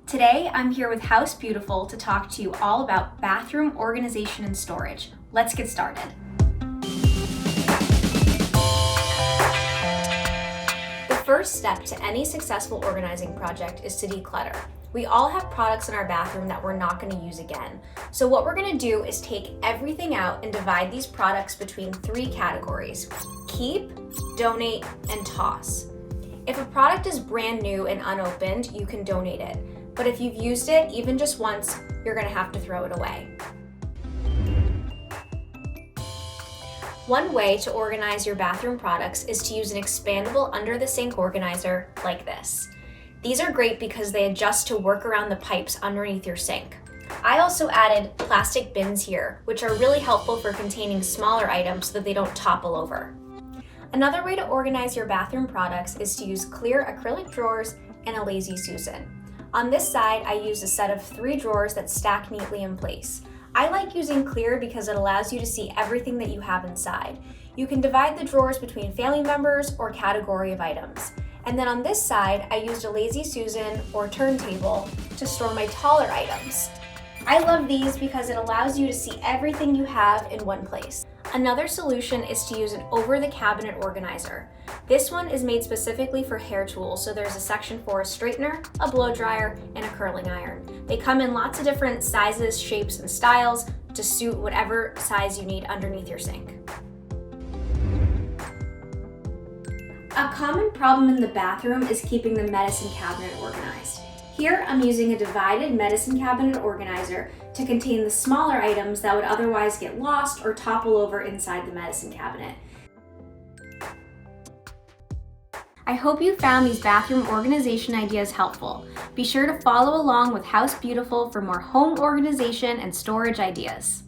Today, I'm here with House Beautiful to talk to you all about bathroom organization and storage. Let's get started. The first step to any successful organizing project is to declutter. We all have products in our bathroom that we're not going to use again. So what we're going to do is take everything out and divide these products between 3 categories: keep, donate, and toss. If a product is brand new and unopened, you can donate it. But if you've used it even just once, you're going to have to throw it away. One way to organize your bathroom products is to use an expandable under-the-sink organizer like this. These are great because they adjust to work around the pipes underneath your sink. I also added plastic bins here, which are really helpful for containing smaller items so that they don't topple over. Another way to organize your bathroom products is to use clear acrylic drawers and a Lazy Susan. On this side, I used a set of 3 drawers that stack neatly in place. I like using clear because it allows you to see everything that you have inside. You can divide the drawers between family members or category of items. And then on this side, I used a Lazy Susan or turntable to store my taller items. I love these because it allows you to see everything you have in one place. Another solution is to use an over-the-cabinet organizer. This one is made specifically for hair tools, so there's a section for a straightener, a blow dryer, and a curling iron. They come in lots of different sizes, shapes, and styles to suit whatever size you need underneath your sink. A common problem in the bathroom is keeping the medicine cabinet organized. Here, I'm using a divided medicine cabinet organizer to contain the smaller items that would otherwise get lost or topple over inside the medicine cabinet. I hope you found these bathroom organization ideas helpful. Be sure to follow along with House Beautiful for more home organization and storage ideas.